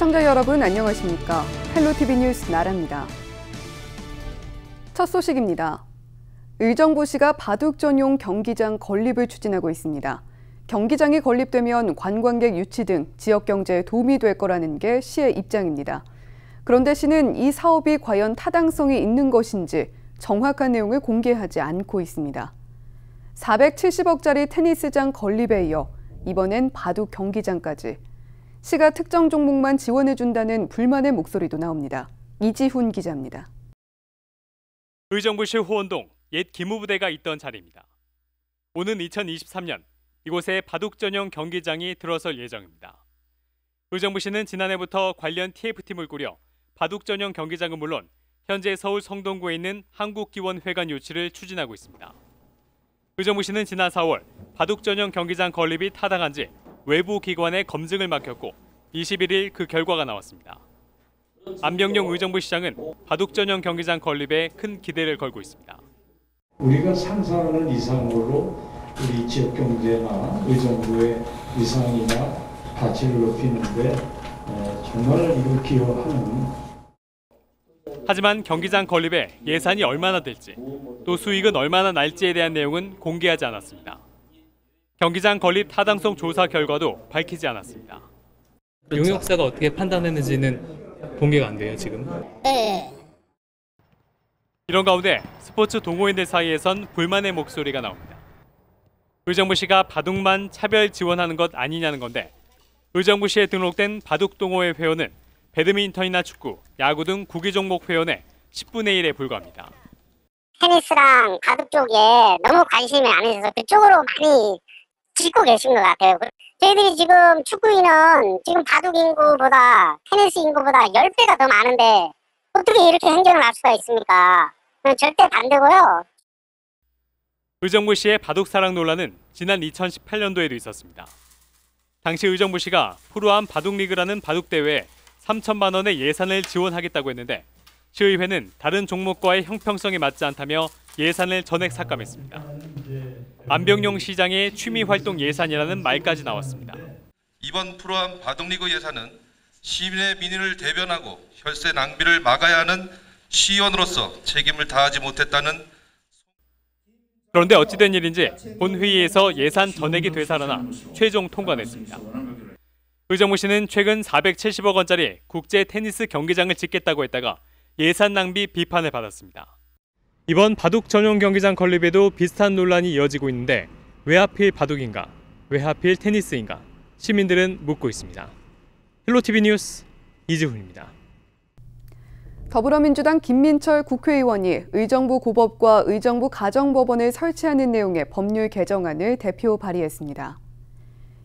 시청자 여러분 안녕하십니까? 헬로티비 뉴스 나라입니다. 첫 소식입니다. 의정부시가 바둑 전용 경기장 건립을 추진하고 있습니다. 경기장이 건립되면 관광객 유치 등 지역 경제에 도움이 될 거라는 게 시의 입장입니다. 그런데 시는 이 사업이 과연 타당성이 있는 것인지 정확한 내용을 공개하지 않고 있습니다. 470억짜리 테니스장 건립에 이어 이번엔 바둑 경기장까지. 시가 특정 종목만 지원해준다는 불만의 목소리도 나옵니다. 이지훈 기자입니다. 의정부시 호원동 옛 기무부대가 있던 자리입니다. 오는 2023년 이곳에 바둑 전용 경기장이 들어설 예정입니다. 의정부시는 지난해부터 관련 TF팀을 꾸려 바둑 전용 경기장은 물론 현재 서울 성동구에 있는 한국기원회관 유치를 추진하고 있습니다. 의정부시는 지난 4월 바둑 전용 경기장 건립이 타당한지 외부 기관에 검증을 맡겼고 21일 그 결과가 나왔습니다. 안병용 의정부시장은 바둑 전용 경기장 건립에 큰 기대를 걸고 있습니다. 우리가 상상하는 이상으로 우리 지역 경제나 의정부의 위상이나 가치를 높이는데 정말 이걸 기여하는. 하지만 경기장 건립에 예산이 얼마나 될지 또 수익은 얼마나 날지에 대한 내용은 공개하지 않았습니다. 경기장 건립 타당성 조사 결과도 밝히지 않았습니다. 용역사가 어떻게 판단했는지는 공개가 안 돼요, 지금? 네. 이런 가운데 스포츠 동호인들 사이에선 불만의 목소리가 나옵니다. 의정부시가 바둑만 차별 지원하는 것 아니냐는 건데 의정부시에 등록된 바둑 동호회 회원은 배드민턴이나 축구, 야구 등 구기 종목 회원의 10분의 1에 불과합니다. 테니스랑 바둑 쪽에 너무 관심이 안 있어서 그쪽으로 많이 짓고 계신 것 같아요. 저희들이 지금 축구인은 지금 바둑 인구보다 테니스 인구보다 10배가 더 많은데 어떻게 이렇게 행정을 할 수가 있습니까? 절대 반대고요. 의정부시의 바둑 사랑 논란은 지난 2018년도에도 있었습니다. 당시 의정부시가 프로암 바둑리그라는 바둑대회에 3천만 원의 예산을 지원하겠다고 했는데 시의회는 다른 종목과의 형평성에 맞지 않다며 예산을 전액 삭감했습니다. 안병용 시장의 취미활동 예산이라는 말까지 나왔습니다. 이번 프로암 바둑리그 예산은 시민의 민의를 대변하고 혈세 낭비를 막아야 하는 시의원으로서 책임을 다하지 못했다는. 그런데 어찌된 일인지 본회의에서 예산 전액이 되살아나 최종 통과됐습니다. 의정부시는 최근 470억 원짜리 국제 테니스 경기장을 짓겠다고 했다가 예산 낭비 비판을 받았습니다. 이번 바둑 전용 경기장 건립에도 비슷한 논란이 이어지고 있는데 왜 하필 바둑인가? 왜 하필 테니스인가? 시민들은 묻고 있습니다. 헬로티비 뉴스 이지훈입니다. 더불어민주당 김민철 국회의원이 의정부 고법과 의정부 가정법원을 설치하는 내용의 법률 개정안을 대표 발의했습니다.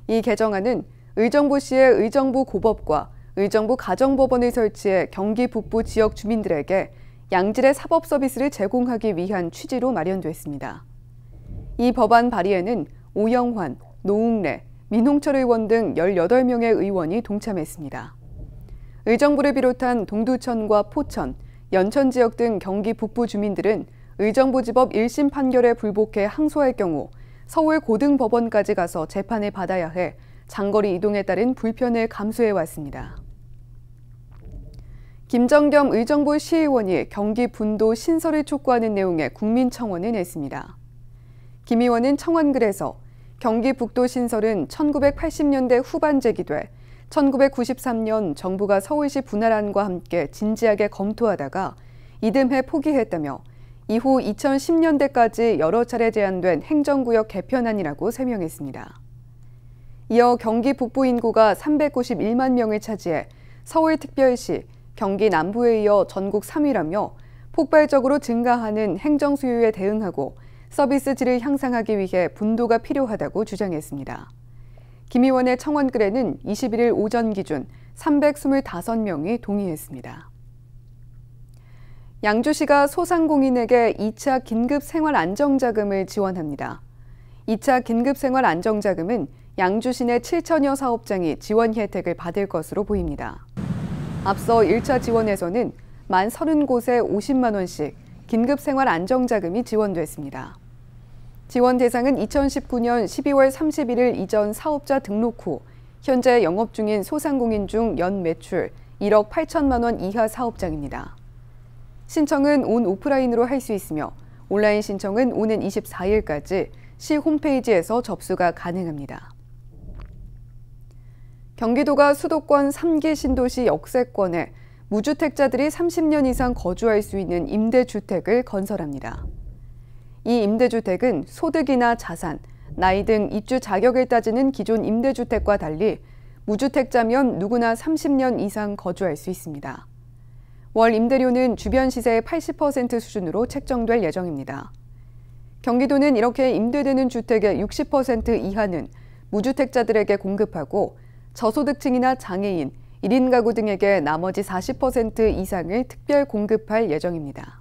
이 개정안은 의정부시의 의정부 고법과 의정부 가정법원을 설치해 경기 북부 지역 주민들에게 양질의 사법 서비스를 제공하기 위한 취지로 마련됐습니다. 이 법안 발의에는 오영환, 노웅래, 민홍철 의원 등 18명의 의원이 동참했습니다. 의정부를 비롯한 동두천과 포천, 연천 지역 등 경기 북부 주민들은 의정부지법 1심 판결에 불복해 항소할 경우 서울 고등법원까지 가서 재판을 받아야 해 장거리 이동에 따른 불편을 감수해왔습니다. 김정겸 의정부 시의원이 경기 분도 신설을 촉구하는 내용의 국민청원을 냈습니다. 김 의원은 청원글에서 경기 북도 신설은 1980년대 후반 제기돼 1993년 정부가 서울시 분할안과 함께 진지하게 검토하다가 이듬해 포기했다며 이후 2010년대까지 여러 차례 제안된 행정구역 개편안이라고 설명했습니다. 이어 경기 북부 인구가 391만 명을 차지해 서울특별시, 경기 남부에 이어 전국 3위라며 폭발적으로 증가하는 행정 수요에 대응하고 서비스 질을 향상하기 위해 분도가 필요하다고 주장했습니다. 김 의원의 청원글에는 21일 오전 기준 325명이 동의했습니다. 양주시가 소상공인에게 2차 긴급생활안정자금을 지원합니다. 2차 긴급생활안정자금은 양주시 내 7천여 사업장이 지원 혜택을 받을 것으로 보입니다. 앞서 1차 지원에서는 만 30곳에 50만 원씩 긴급생활안정자금이 지원됐습니다. 지원 대상은 2019년 12월 31일 이전 사업자 등록 후 현재 영업 중인 소상공인 중 연 매출 1억 8천만 원 이하 사업장입니다. 신청은 온 오프라인으로 할 수 있으며 온라인 신청은 오는 24일까지 시 홈페이지에서 접수가 가능합니다. 경기도가 수도권 3기 신도시 역세권에 무주택자들이 30년 이상 거주할 수 있는 임대주택을 건설합니다. 이 임대주택은 소득이나 자산, 나이 등 입주 자격을 따지는 기존 임대주택과 달리 무주택자면 누구나 30년 이상 거주할 수 있습니다. 월 임대료는 주변 시세의 80% 수준으로 책정될 예정입니다. 경기도는 이렇게 임대되는 주택의 60% 이하는 무주택자들에게 공급하고 저소득층이나 장애인, 1인 가구 등에게 나머지 40% 이상을 특별 공급할 예정입니다.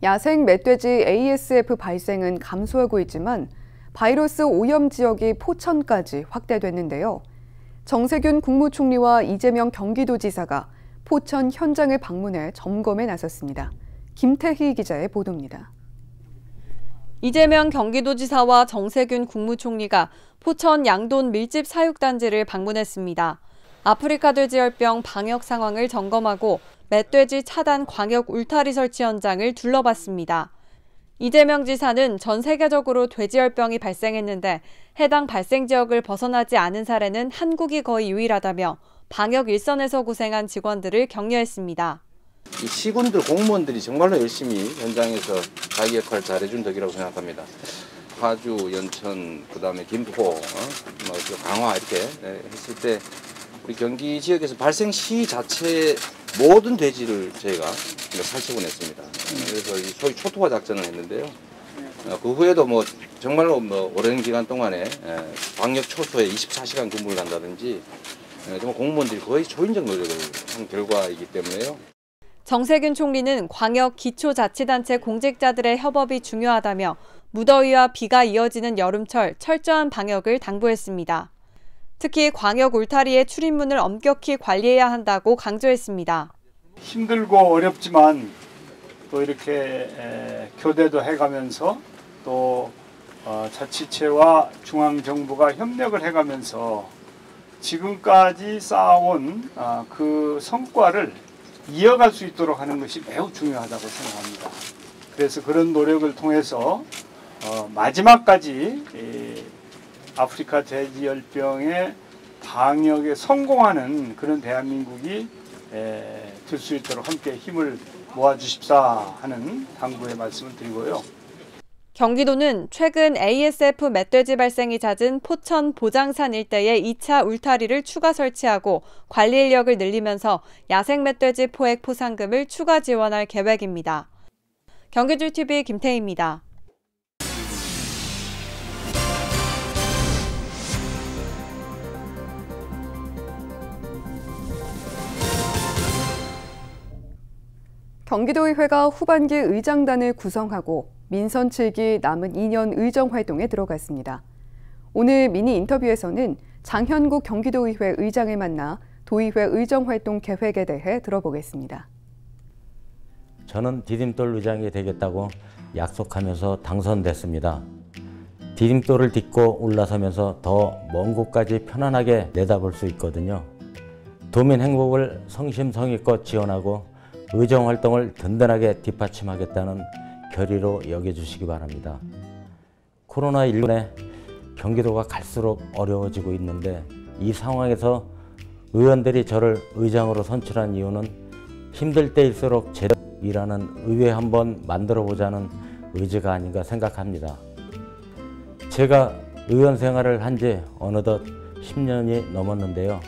야생 멧돼지 ASF 발생은 감소하고 있지만 바이러스 오염 지역이 포천까지 확대됐는데요. 정세균 국무총리와 이재명 경기도지사가 포천 현장을 방문해 점검에 나섰습니다. 김태희 기자의 보도입니다. 이재명 경기도지사와 정세균 국무총리가 포천 양돈 밀집 사육단지를 방문했습니다. 아프리카 돼지열병 방역 상황을 점검하고 멧돼지 차단 광역 울타리 설치 현장을 둘러봤습니다. 이재명 지사는 전 세계적으로 돼지열병이 발생했는데 해당 발생 지역을 벗어나지 않은 사례는 한국이 거의 유일하다며 방역 일선에서 고생한 직원들을 격려했습니다. 이 시군들 공무원들이 정말로 열심히 현장에서 자기 역할을 잘해준 덕이라고 생각합니다. 파주, 연천, 그다음에 김포, 강화 이렇게 했을 때 우리 경기 지역에서 발생 시 자체 모든 돼지를 저희가 살처분했습니다. 그래서 소위 초토화 작전을 했는데요. 그 후에도 정말로 오랜 기간 동안에 방역 초소에 24시간 근무를 한다든지 정말 공무원들이 거의 초인적 노력을 한 결과이기 때문에요. 정세균 총리는 광역 기초자치단체 공직자들의 협업이 중요하다며 무더위와 비가 이어지는 여름철 철저한 방역을 당부했습니다. 특히 광역 울타리의 출입문을 엄격히 관리해야 한다고 강조했습니다. 힘들고 어렵지만 또 이렇게 교대도 해가면서 또 자치체와 중앙정부가 협력을 해가면서 지금까지 쌓아온 그 성과를 이어갈 수 있도록 하는 것이 매우 중요하다고 생각합니다. 그래서 그런 노력을 통해서 마지막까지 아프리카 돼지열병의 방역에 성공하는 그런 대한민국이 될 수 있도록 함께 힘을 모아주십사 하는 당부의 말씀을 드리고요. 경기도는 최근 ASF 멧돼지 발생이 잦은 포천 보장산 일대에 2차 울타리를 추가 설치하고 관리 인력을 늘리면서 야생 멧돼지 포획 포상금을 추가 지원할 계획입니다. 경기줄TV 김태희입니다. 경기도의회가 후반기 의장단을 구성하고 민선 7기 남은 2년 의정 활동에 들어갔습니다. 오늘 미니 인터뷰에서는 장현국 경기도의회 의장을 만나 도의회 의정 활동 계획에 대해 들어보겠습니다. 저는 디딤돌 의장이 되겠다고 약속하면서 당선됐습니다. 디딤돌을 딛고 올라서면서 더 먼 곳까지 편안하게 내다볼 수 있거든요. 도민 행복을 성심성의껏 지원하고 의정 활동을 든든하게 뒷받침하겠다는 결의로 여겨주시기 바랍니다. 코로나19에 경기도가 갈수록 어려워지고 있는데 이 상황에서 의원들이 저를 의장으로 선출한 이유는 힘들 때일수록 제대로 일하는 의회 한번 만들어보자는 의지가 아닌가 생각합니다. 제가 의원 생활을 한 지 어느덧 10년이 넘었는데요.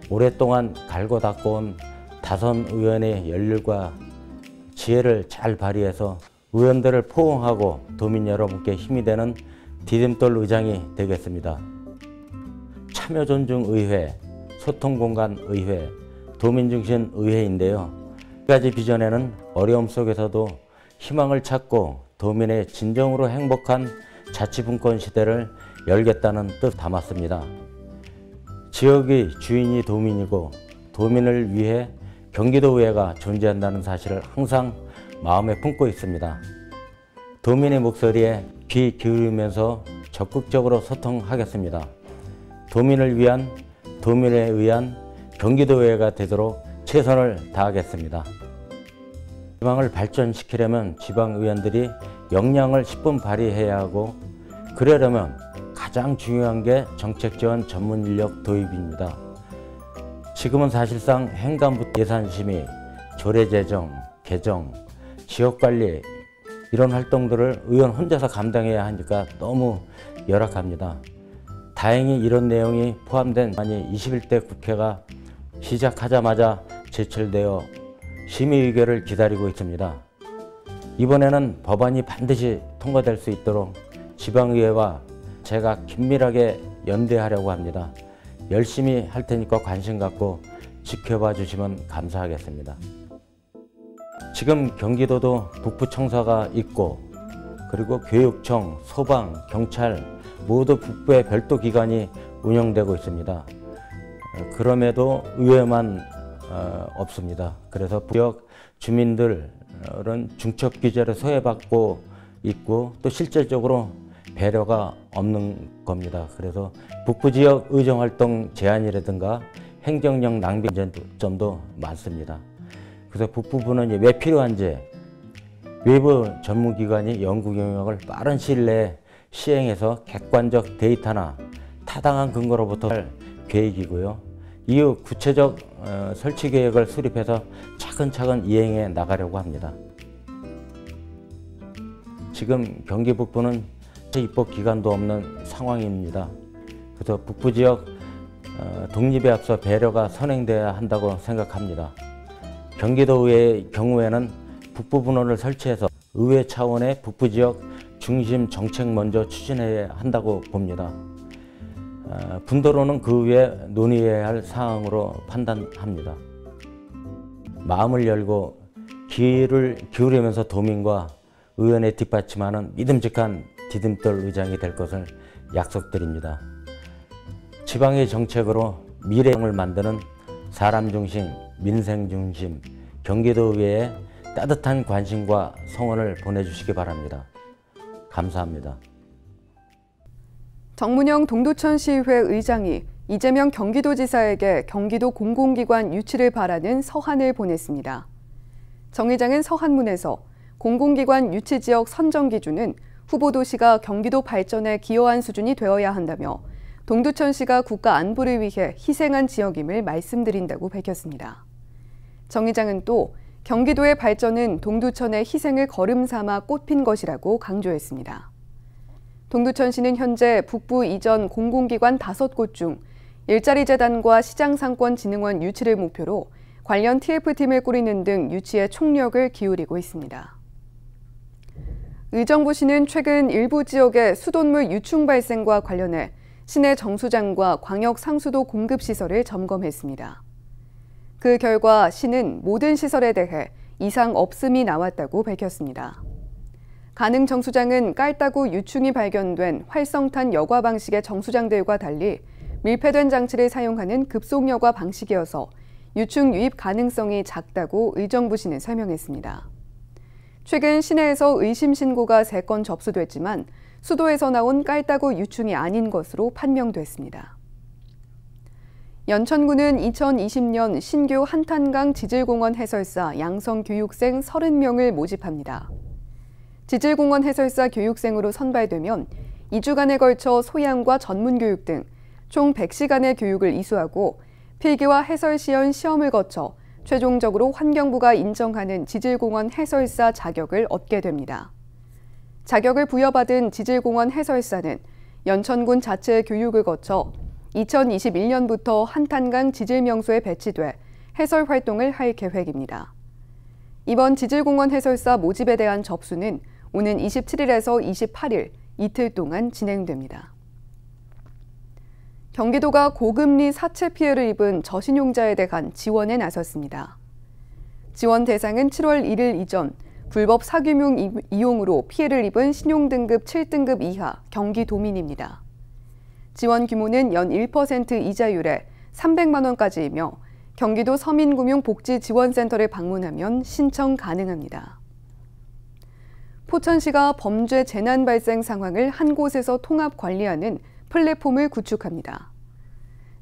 오랫동안 갈고 닦아온 다선 의원의 열렬과 지혜를 잘 발휘해서 의원들을 포옹하고 도민 여러분께 힘이 되는 디딤돌 의장이 되겠습니다. 참여 존중 의회, 소통 공간 의회, 도민 중심 의회인데요. 이 가지 비전에는 어려움 속에서도 희망을 찾고 도민의 진정으로 행복한 자치분권 시대를 열겠다는 뜻 담았습니다. 지역의 주인이 도민이고 도민을 위해 경기도의회가 존재한다는 사실을 항상 마음에 품고 있습니다. 도민의 목소리에 귀 기울이면서 적극적으로 소통하겠습니다. 도민을 위한, 도민에 의한 경기도의회가 되도록 최선을 다하겠습니다. 지방을 발전시키려면 지방의원들이 역량을 10분 발휘해야 하고, 그러려면 가장 중요한 게 정책지원 전문인력 도입입니다. 지금은 사실상 행간부 예산심의, 조례제정, 개정, 지역관리 이런 활동들을 의원 혼자서 감당해야 하니까 너무 열악합니다. 다행히 이런 내용이 포함된 21대 국회가 시작하자마자 제출되어 심의 의결을 기다리고 있습니다. 이번에는 법안이 반드시 통과될 수 있도록 지방의회와 제가 긴밀하게 연대하려고 합니다. 열심히 할 테니까 관심 갖고 지켜봐 주시면 감사하겠습니다. 지금 경기도도 북부청사가 있고, 그리고 교육청, 소방, 경찰 모두 북부의 별도 기관이 운영되고 있습니다. 그럼에도 의회만 없습니다. 그래서 지역 주민들은 중첩 규제를 소외받고 있고, 또 실질적으로 배려가 없는 겁니다. 그래서 북부 지역 의정활동 제한이라든가 행정력 낭비 점도 많습니다. 그래서 북부부는 왜 필요한지 외부 전문기관이 연구 경영을 빠른 시일 내에 시행해서 객관적 데이터나 타당한 근거로부터 할 계획이고요. 이후 구체적 설치 계획을 수립해서 차근차근 이행해 나가려고 합니다. 지금 경기 북부는 입법 기관도 없는 상황입니다. 그래서 북부 지역 독립에 앞서 배려가 선행돼야 한다고 생각합니다. 경기도의회의 경우에는 북부분원을 설치해서 의회 차원의 북부 지역 중심 정책 먼저 추진해야 한다고 봅니다. 분도로는 그 후에 논의해야 할 사항으로 판단합니다. 마음을 열고 귀를 기울이면서 도민과 의원의 뒷받침하는 믿음직한 디딤돌 의장이 될 것을 약속드립니다. 지방의 정책으로 미래를 만드는 사람 중심, 민생 중심 경기도의회에 따뜻한 관심과 성원을 보내주시기 바랍니다. 감사합니다. 정문영 동두천시의회 의장이 이재명 경기도지사에게 경기도 공공기관 유치를 바라는 서한을 보냈습니다. 정 의장은 서한문에서 공공기관 유치지역 선정 기준은 후보 도시가 경기도 발전에 기여한 수준이 되어야 한다며 동두천시가 국가 안보를 위해 희생한 지역임을 말씀드린다고 밝혔습니다. 정 의장은 또 경기도의 발전은 동두천의 희생을 걸음 삼아 꽃핀 것이라고 강조했습니다. 동두천시는 현재 북부 이전 공공기관 5곳 중 일자리재단과 시장상권진흥원 유치를 목표로 관련 TF팀을 꾸리는 등 유치에 총력을 기울이고 있습니다. 의정부시는 최근 일부 지역의 수돗물 유충 발생과 관련해 시내 정수장과 광역 상수도 공급시설을 점검했습니다. 그 결과 시는 모든 시설에 대해 이상 없음이 나왔다고 밝혔습니다. 가능 정수장은 깔따구 유충이 발견된 활성탄 여과 방식의 정수장들과 달리 밀폐된 장치를 사용하는 급속 여과 방식이어서 유충 유입 가능성이 작다고 의정부시는 설명했습니다. 최근 시내에서 의심 신고가 3건 접수됐지만 수도에서 나온 깔따구 유충이 아닌 것으로 판명됐습니다. 연천구는 2020년 신규 한탄강 지질공원 해설사 양성교육생 30명을 모집합니다. 지질공원 해설사 교육생으로 선발되면 2주간에 걸쳐 소양과 전문교육 등 총 100시간의 교육을 이수하고 필기와 해설시연 시험을 거쳐 최종적으로 환경부가 인정하는 지질공원 해설사 자격을 얻게 됩니다. 자격을 부여받은 지질공원 해설사는 연천군 자체 교육을 거쳐 2021년부터 한탄강 지질명소에 배치돼 해설 활동을 할 계획입니다. 이번 지질공원 해설사 모집에 대한 접수는 오는 27일에서 28일 이틀 동안 진행됩니다. 경기도가 고금리 사채 피해를 입은 저신용자에 대한 지원에 나섰습니다. 지원 대상은 7월 1일 이전 불법 사금융 이용으로 피해를 입은 신용등급 7등급 이하 경기도민입니다. 지원 규모는 연 1% 이자율에 300만 원까지이며 경기도 서민금융복지지원센터를 방문하면 신청 가능합니다. 포천시가 범죄 재난 발생 상황을 한 곳에서 통합 관리하는 플랫폼을 구축합니다.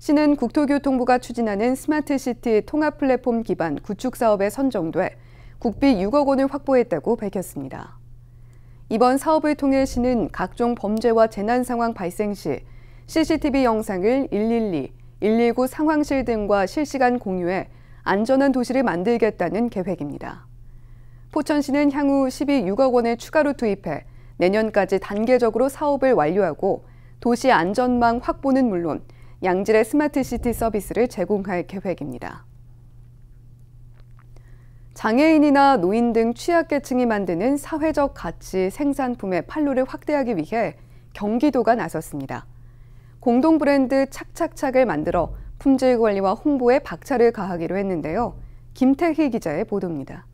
시는 국토교통부가 추진하는 스마트시티 통합 플랫폼 기반 구축 사업에 선정돼 국비 6억 원을 확보했다고 밝혔습니다. 이번 사업을 통해 시는 각종 범죄와 재난 상황 발생 시 CCTV 영상을 112, 119 상황실 등과 실시간 공유해 안전한 도시를 만들겠다는 계획입니다. 포천시는 향후 12, 6억 원을 추가로 투입해 내년까지 단계적으로 사업을 완료하고 도시 안전망 확보는 물론 양질의 스마트시티 서비스를 제공할 계획입니다. 장애인이나 노인 등 취약계층이 만드는 사회적 가치 생산품의 판로를 확대하기 위해 경기도가 나섰습니다. 공동 브랜드 착착착을 만들어 품질 관리와 홍보에 박차를 가하기로 했는데요. 김태희 기자의 보도입니다.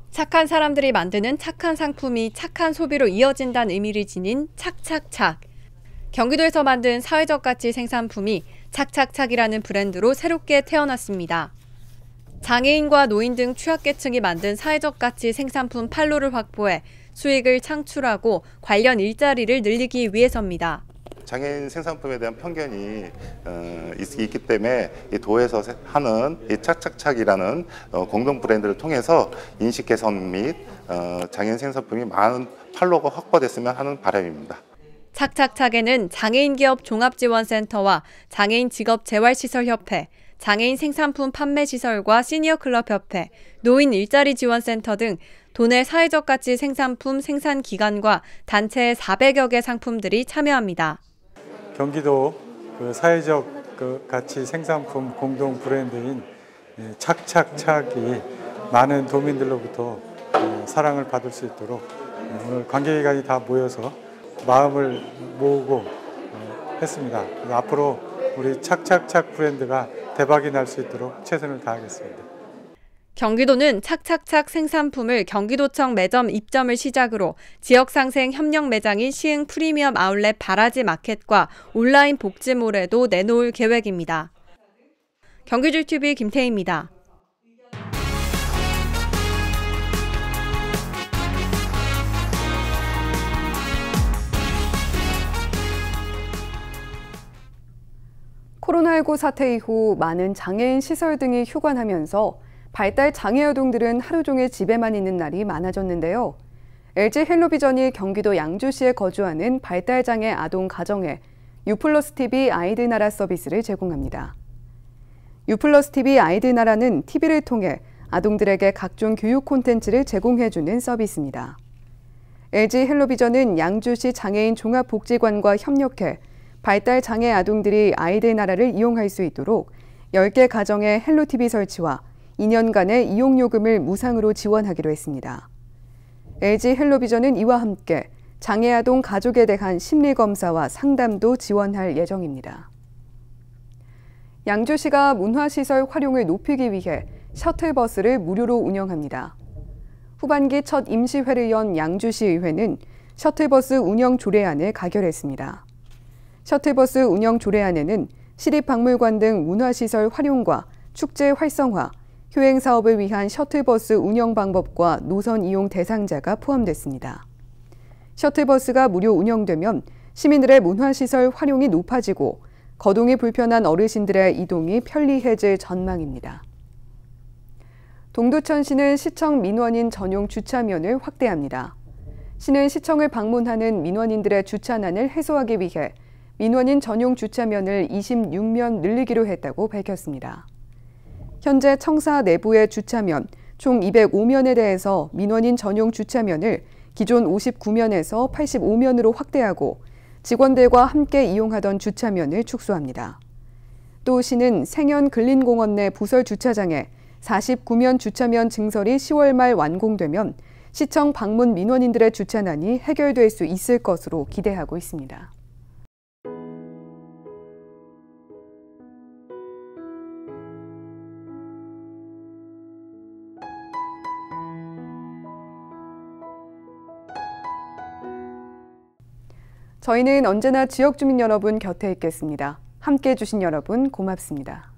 착한 사람들이 만드는 착한 상품이 착한 소비로 이어진다는 의미를 지닌 착착착. 경기도에서 만든 사회적 가치 생산품이 착착착이라는 브랜드로 새롭게 태어났습니다. 장애인과 노인 등 취약계층이 만든 사회적 가치 생산품 판로를 확보해 수익을 창출하고 관련 일자리를 늘리기 위해서입니다. 장애인 생산품에 대한 편견이 있기 때문에 이 도에서 하는 이 착착착이라는 공동 브랜드를 통해서 인식 개선 및 장애인 생산품이 많은 판로가 확보됐으면 하는 바람입니다. 착착착에는 장애인 기업 종합지원센터와 장애인 직업재활시설협회, 장애인 생산품 판매시설과 시니어클럽협회, 노인 일자리 지원센터 등 도내 사회적 가치 생산품 생산기관과 단체 400여 개 상품들이 참여합니다. 경기도 사회적 가치 생산품 공동 브랜드인 착착착이 많은 도민들로부터 사랑을 받을 수 있도록 오늘 관계기관이 다 모여서 마음을 모으고 했습니다. 앞으로 우리 착착착 브랜드가 대박이 날 수 있도록 최선을 다하겠습니다. 경기도는 착착착 생산품을 경기도청 매점 입점을 시작으로 지역상생 협력 매장인 시흥 프리미엄 아울렛 바라지 마켓과 온라인 복지몰에도 내놓을 계획입니다. 경기줄TV 김태희입니다. 코로나19 사태 이후 많은 장애인 시설 등이 휴관하면서 발달 장애 아동들은 하루 종일 집에만 있는 날이 많아졌는데요. LG 헬로비전이 경기도 양주시에 거주하는 발달 장애 아동 가정에 U+TV 아이들나라 서비스를 제공합니다. U+TV 아이들나라는 TV를 통해 아동들에게 각종 교육 콘텐츠를 제공해주는 서비스입니다. LG 헬로비전은 양주시 장애인 종합복지관과 협력해 발달 장애 아동들이 아이들나라를 이용할 수 있도록 10개 가정에 헬로TV 설치와 2년간의 이용요금을 무상으로 지원하기로 했습니다. LG 헬로비전은 이와 함께 장애아동 가족에 대한 심리검사와 상담도 지원할 예정입니다. 양주시가 문화시설 활용을 높이기 위해 셔틀버스를 무료로 운영합니다. 후반기 첫 임시회를 연 양주시의회는 셔틀버스 운영 조례안을 가결했습니다. 셔틀버스 운영 조례안에는 시립박물관 등 문화시설 활용과 축제 활성화, 효행 사업을 위한 셔틀버스 운영 방법과 노선 이용 대상자가 포함됐습니다. 셔틀버스가 무료 운영되면 시민들의 문화시설 활용이 높아지고 거동이 불편한 어르신들의 이동이 편리해질 전망입니다. 동두천시는 시청 민원인 전용 주차면을 확대합니다. 시는 시청을 방문하는 민원인들의 주차난을 해소하기 위해 민원인 전용 주차면을 26면 늘리기로 했다고 밝혔습니다. 현재 청사 내부의 주차면 총 205면에 대해서 민원인 전용 주차면을 기존 59면에서 85면으로 확대하고 직원들과 함께 이용하던 주차면을 축소합니다. 또 시는 생현 근린공원 내 부설 주차장에 49면 주차면 증설이 10월 말 완공되면 시청 방문 민원인들의 주차난이 해결될 수 있을 것으로 기대하고 있습니다. 저희는 언제나 지역 주민 여러분 곁에 있겠습니다. 함께해 주신 여러분 고맙습니다.